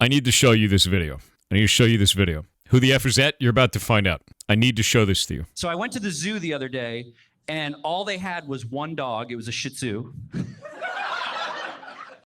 I need to show you this video. I need to show you this video. Who the F is that? You're about to find out. I need to show this to you. So I went to the zoo the other day, and all they had was one dog. It was a Shih Tzu.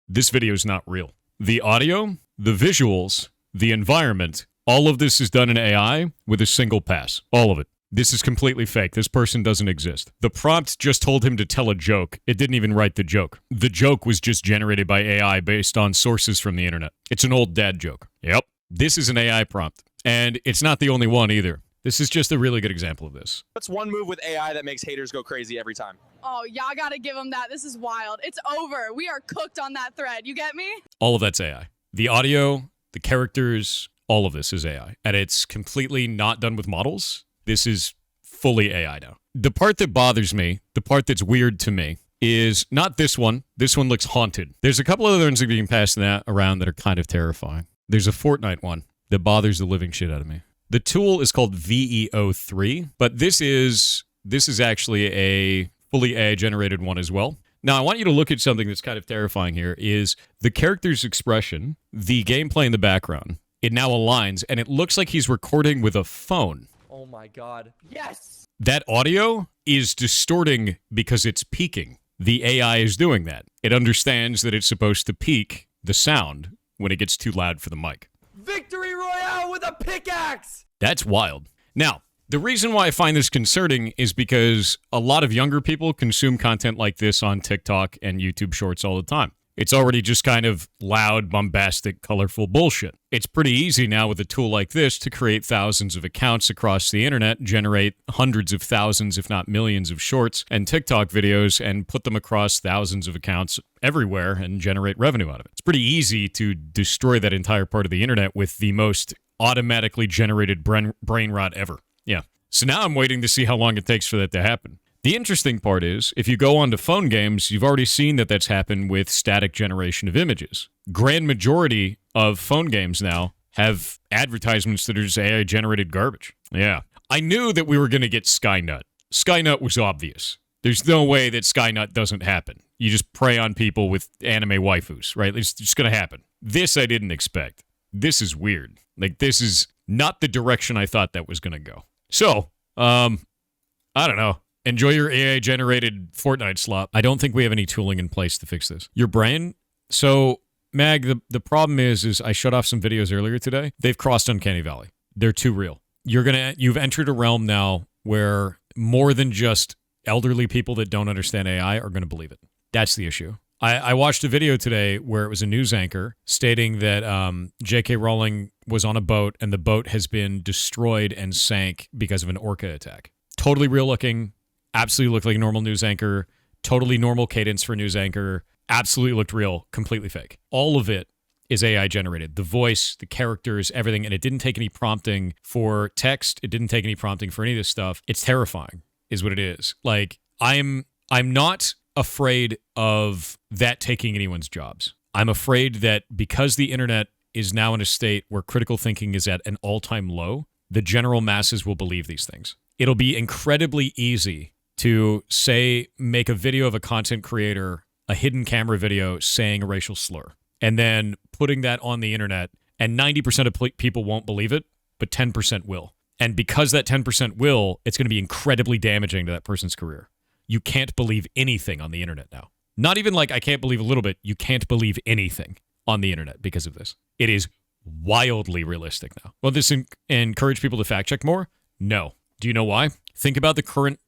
This video is not real. The audio, the visuals, the environment, all of this is done in AI with a single pass. All of it. This is completely fake. This person doesn't exist. The prompt just told him to tell a joke. It didn't even write the joke. The joke was just generated by AI based on sources from the internet. It's an old dad joke. Yep. This is an AI prompt. And it's not the only one either. This is just a really good example of this. What's one move with AI that makes haters go crazy every time? Oh, y'all gotta give them that. This is wild. It's over. We are cooked on that thread. You get me? All of that's AI. The audio, the characters, all of this is AI. And it's completely not done with models. This is fully AI now. The part that bothers me, the part that's weird to me, is not this one. This one looks haunted. There's a couple other ones that you can pass that around that are kind of terrifying. There's a Fortnite one that bothers the living shit out of me. The tool is called VEO 3, but this is actually a fully AI-generated one as well. Now, I want you to look at something that's kind of terrifying here, is the character's expression, the gameplay in the background. It now aligns, and it looks like he's recording with a phone. Oh my God. Yes! That audio is distorting because it's peaking. The AI is doing that. It understands that it's supposed to peak the sound when it gets too loud for the mic. Victory Royale with a pickaxe! That's wild. Now, the reason why I find this concerning is because a lot of younger people consume content like this on TikTok and YouTube Shorts all the time. It's already just kind of loud, bombastic, colorful bullshit. It's pretty easy now with a tool like this to create thousands of accounts across the internet, generate hundreds of thousands, if not millions of shorts and TikTok videos, and put them across thousands of accounts everywhere and generate revenue out of it. It's pretty easy to destroy that entire part of the internet with the most automatically generated brain rot ever. Yeah. So now I'm waiting to see how long it takes for that to happen. The interesting part is, if you go onto phone games, you've already seen that that's happened with static generation of images. Grand majority of phone games now have advertisements that are just AI-generated garbage. Yeah. I knew that we were going to get Skynet. Skynet was obvious. There's no way that Skynet doesn't happen. You just prey on people with anime waifus, right? It's just going to happen. This I didn't expect. This is weird. Like, this is not the direction I thought that was going to go. So, I don't know. Enjoy your AI-generated Fortnite slop. I don't think we have any tooling in place to fix this. Your brain? So, Mag, the problem is I shut off some videos earlier today. They've crossed Uncanny Valley. They're too real. You've entered a realm now where more than just elderly people that don't understand AI are going to believe it. That's the issue. I watched a video today where it was a news anchor stating that J.K. Rowling was on a boat and the boat has been destroyed and sank because of an orca attack. Totally real looking. Absolutely looked like a normal news anchor, totally normal cadence for a news anchor, absolutely looked real, completely fake. All of it is AI generated. The voice, the characters, everything, and it didn't take any prompting for text. It didn't take any prompting for any of this stuff. It's terrifying, is what it is. Like, I'm not afraid of that taking anyone's jobs. I'm afraid that because the internet is now in a state where critical thinking is at an all-time low, the general masses will believe these things. It'll be incredibly easy to make a video of a content creator, a hidden camera video saying a racial slur, and then putting that on the internet, and 90% of people won't believe it, but 10% will. And because that 10% will, it's going to be incredibly damaging to that person's career. You can't believe anything on the internet now. Not even like I can't believe a little bit. You can't believe anything on the internet because of this. It is wildly realistic now. Will this encourage people to fact check more? No. Do you know why? Think about the current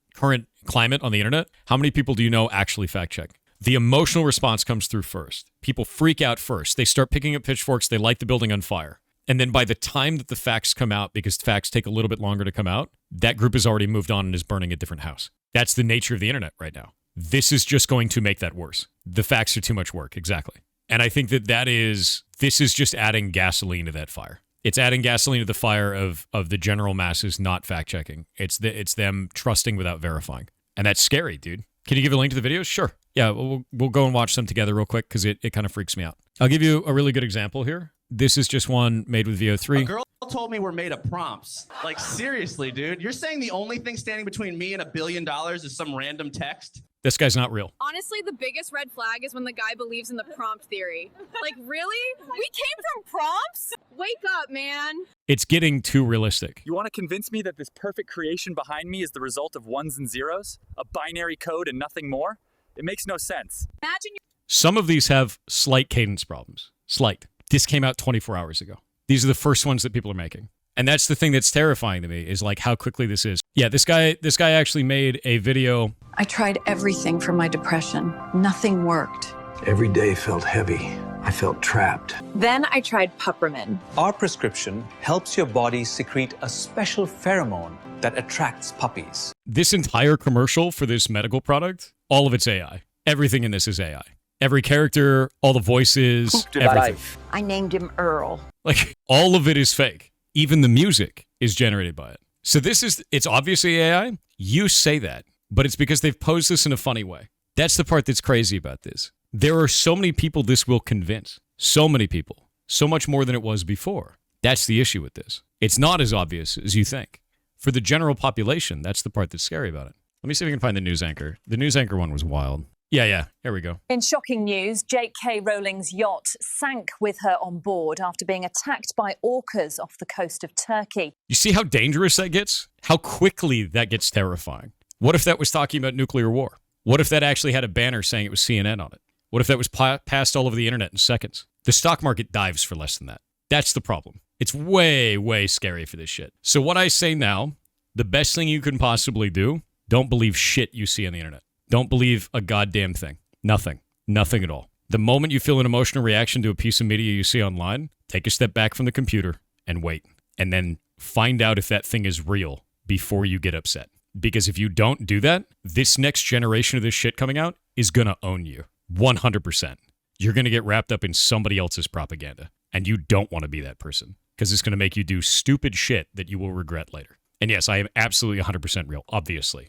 climate on the internet. How many people do you know actually fact check? The emotional response comes through first. People freak out first. They start picking up pitchforks. They light the building on fire. And then by the time that the facts come out, because facts take a little bit longer to come out, that group has already moved on and is burning a different house. That's the nature of the internet right now. This is just going to make that worse. The facts are too much work. Exactly. And I think this is just adding gasoline to that fire. It's adding gasoline to the fire of the general masses not fact-checking. It's them trusting without verifying. And that's scary, dude. Can you give a link to the videos? Sure. Yeah, we'll go and watch them together real quick because it kind of freaks me out. I'll give you a really good example here. This is just one made with VEO 3. A girl told me we're made of prompts. Like, seriously, dude. You're saying the only thing standing between me and $1 billion is some random text? This guy's not real. Honestly, the biggest red flag is when the guy believes in the prompt theory. Like, really? We came from prompts? Wake up, man. It's getting too realistic. You want to convince me that this perfect creation behind me is the result of ones and zeros? A binary code and nothing more? It makes no sense. Imagine Some of these have slight cadence problems. Slight. This came out 24 hours ago. These are the first ones that people are making. And that's the thing that's terrifying to me, is like how quickly this is. Yeah, this guy actually made a video. I tried everything for my depression. Nothing worked. Every day felt heavy. I felt trapped. Then I tried Puppermin. Our prescription helps your body secrete a special pheromone that attracts puppies. This entire commercial for this medical product, all of it's AI. Everything in this is AI. Every character, all the voices, everything. I named him Earl. Like, all of it is fake. Even the music is generated by it. So it's obviously AI. You say that, but it's because they've posed this in a funny way. That's the part that's crazy about this. There are so many people this will convince. So many people. So much more than it was before. That's the issue with this. It's not as obvious as you think. For the general population, that's the part that's scary about it. Let me see if we can find the news anchor. The news anchor one was wild. Yeah, here we go. In shocking news, J.K. Rowling's yacht sank with her on board after being attacked by orcas off the coast of Turkey. You see how dangerous that gets? How quickly that gets terrifying. What if that was talking about nuclear war? What if that actually had a banner saying it was CNN on it? What if that was passed all over the internet in seconds? The stock market dives for less than that. That's the problem. It's way, way scary for this shit. So what I say now, the best thing you can possibly do, don't believe shit you see on the internet. Don't believe a goddamn thing. Nothing. Nothing at all. The moment you feel an emotional reaction to a piece of media you see online, take a step back from the computer and wait. And then find out if that thing is real before you get upset. Because if you don't do that, this next generation of this shit coming out is going to own you. 100%. You're going to get wrapped up in somebody else's propaganda. And you don't want to be that person. Because it's going to make you do stupid shit that you will regret later. And yes, I am absolutely 100% real, obviously.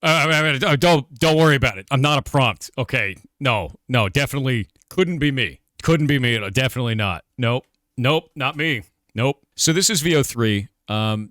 Don't worry about it. I'm not a prompt. Okay. No, definitely couldn't be me. Couldn't be me. Definitely not. Nope, not me. Nope. So this is VEO3.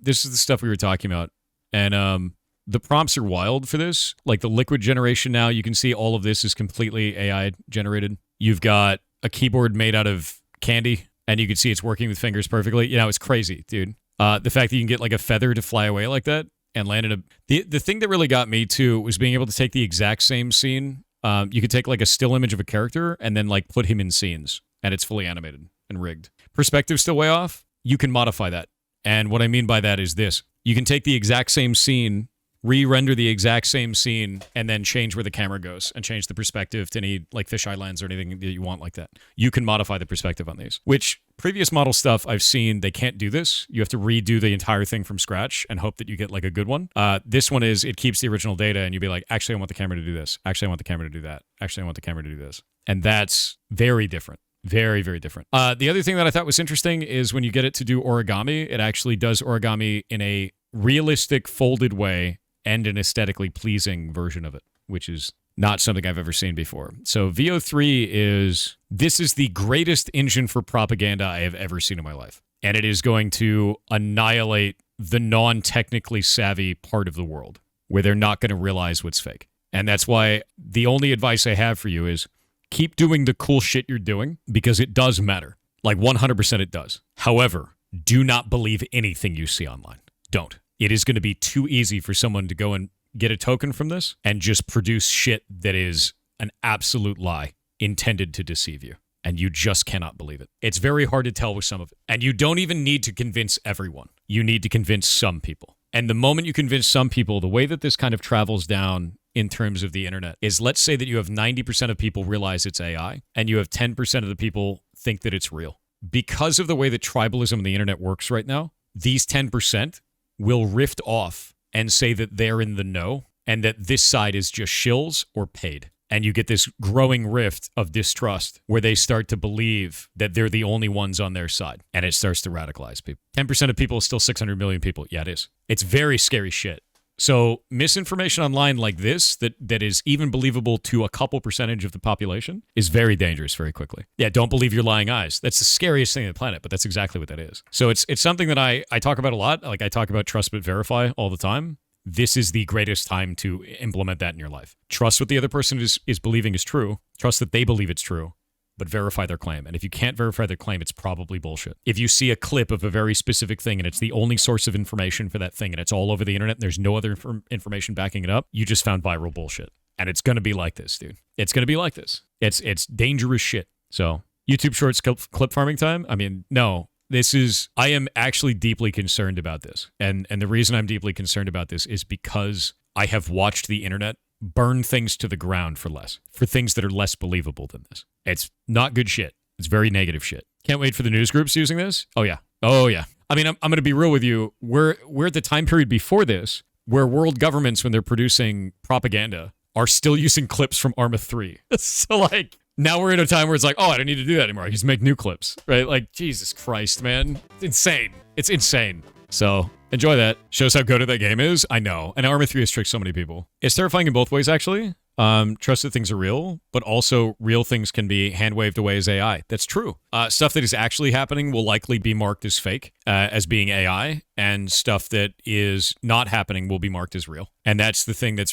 This is the stuff we were talking about. And the prompts are wild for this. Like the liquid generation now, you can see all of this is completely AI generated. You've got a keyboard made out of candy, and you can see it's working with fingers perfectly. You know, it's crazy, dude. The fact that you can get like a feather to fly away like that and land in a... The thing that really got me, too, was being able to take the exact same scene. You could take like a still image of a character and then like put him in scenes, and it's fully animated and rigged. Perspective's still way off. You can modify that. And what I mean by that is this. You can take the exact same scene, re-render the exact same scene, and then change where the camera goes and change the perspective to any like fisheye lens or anything that you want like that. You can modify the perspective on these, which previous model stuff I've seen, they can't do this. You have to redo the entire thing from scratch and hope that you get like a good one. This one is, it keeps the original data and you'd be like, actually, I want the camera to do this. Actually, I want the camera to do that. Actually, I want the camera to do this. And that's very different. Very, very different. The other thing that I thought was interesting is when you get it to do origami, it actually does origami in a realistic folded way and an aesthetically pleasing version of it, which is not something I've ever seen before. So VEO3 this is the greatest engine for propaganda I have ever seen in my life. And it is going to annihilate the non-technically savvy part of the world where they're not going to realize what's fake. And that's why the only advice I have for you is keep doing the cool shit you're doing because it does matter. Like 100% it does. However, do not believe anything you see online. Don't. It is going to be too easy for someone to go and get a token from this and just produce shit that is an absolute lie intended to deceive you. And you just cannot believe it. It's very hard to tell with some of it. And you don't even need to convince everyone. You need to convince some people. And the moment you convince some people, the way that this kind of travels down in terms of the internet is, let's say that you have 90% of people realize it's AI and you have 10% of the people think that it's real. Because of the way that tribalism in the internet works right now, these 10% will rift off and say that they're in the know and that this side is just shills or paid. And you get this growing rift of distrust where they start to believe that they're the only ones on their side. And it starts to radicalize people. 10% of people is still 600 million people. Yeah, it is. It's very scary shit. So misinformation online like this, that is even believable to a couple percentage of the population, is very dangerous very quickly. Yeah, don't believe your lying eyes. That's the scariest thing on the planet, but that's exactly what that is. So it's something that I talk about a lot. Like I talk about trust but verify all the time. this is the greatest time to implement that in your life. Trust what the other person is believing is true. Trust that they believe it's true, but verify their claim. And if you can't verify their claim, it's probably bullshit. If you see a clip of a very specific thing and it's the only source of information for that thing and it's all over the internet and there's no other information backing it up, you just found viral bullshit. And it's going to be like this, dude. It's going to be like this. It's dangerous shit. So YouTube Shorts clip farming time? I mean, no. I am actually deeply concerned about this. And the reason I'm deeply concerned about this is because I have watched the internet burn things to the ground for things that are less believable than this. It's not good shit. It's very negative shit. Can't wait for the news groups using this. Oh yeah. I mean, I'm going to be real with you. We're at the time period before this where world governments, when they're producing propaganda, are still using clips from Arma 3. So like, now we're in a time where it's like, oh, I don't need to do that anymore. I just make new clips, right? Like, Jesus Christ, man. It's insane. It's insane. So enjoy that. Shows how good that game is. I know. And Arma 3 has tricked so many people. It's terrifying in both ways, actually. Trust that things are real, but also real things can be hand-waved away as AI. That's true. Stuff that is actually happening will likely be marked as fake, as being AI, and stuff that is not happening will be marked as real. And that's the thing that's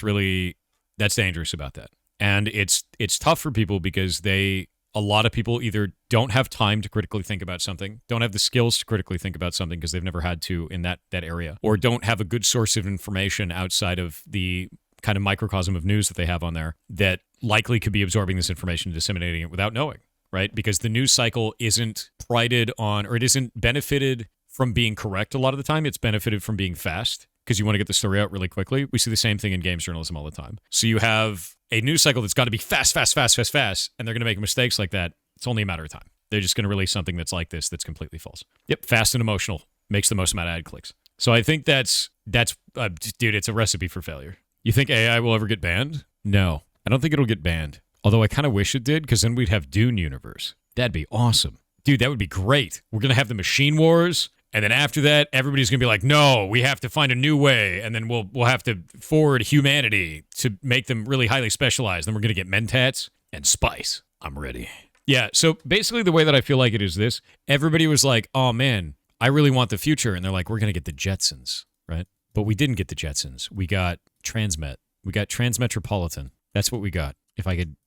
dangerous about that. And it's tough for people because a lot of people either don't have time to critically think about something, don't have the skills to critically think about something because they've never had to in that area, or don't have a good source of information outside of the kind of microcosm of news that they have on there that likely could be absorbing this information and disseminating it without knowing, right? Because the news cycle isn't prided on, or it isn't benefited from being correct a lot of the time. It's benefited from being fast because you want to get the story out really quickly. We see the same thing in games journalism all the time. So you have a news cycle that's got to be fast, and they're going to make mistakes like that. It's only a matter of time. They're just going to release something that's like this that's completely false. Yep, fast and emotional makes the most amount of ad clicks. So I think that's dude, it's a recipe for failure. You think AI will ever get banned? No, I don't think it'll get banned. Although I kind of wish it did, because then we'd have Dune universe. That'd be awesome. Dude, that would be great. We're going to have the machine wars. And then after that, everybody's going to be like, no, we have to find a new way. And then we'll have to forward humanity to make them really highly specialized. Then we're going to get mentats and spice. I'm ready. Yeah, so basically the way that I feel like it is this. Everybody was like, oh, man, I really want the future. And they're like, we're going to get the Jetsons, right? But we didn't get the Jetsons. We got Transmet. We got Transmetropolitan. That's what we got.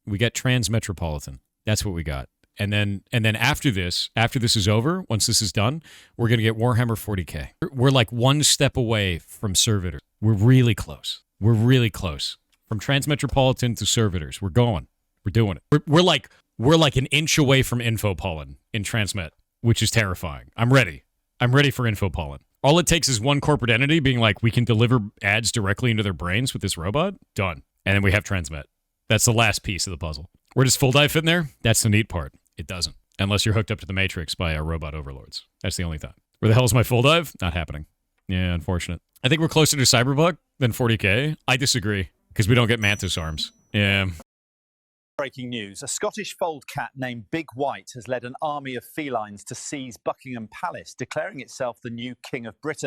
We got Transmetropolitan. That's what we got. And then after this is over, once this is done, we're going to get Warhammer 40K. We're like one step away from Servitors. We're really close. From Transmetropolitan to Servitors. We're going. We're doing it. We're like an inch away from Infopollen in Transmet, which is terrifying. I'm ready for Infopollen. All it takes is one corporate entity being like, we can deliver ads directly into their brains with this robot. Done. And then we have Transmet. That's the last piece of the puzzle. Where does Full Dive fit in there? That's the neat part. It doesn't. Unless you're hooked up to the Matrix by our robot overlords. That's the only time. Where the hell is my Full Dive? Not happening. Yeah, unfortunate. I think we're closer to Cyberpunk than 40K. I disagree, because we don't get Mantis arms. Yeah. Breaking news. A Scottish fold cat named Big White has led an army of felines to seize Buckingham Palace, declaring itself the new King of Britain.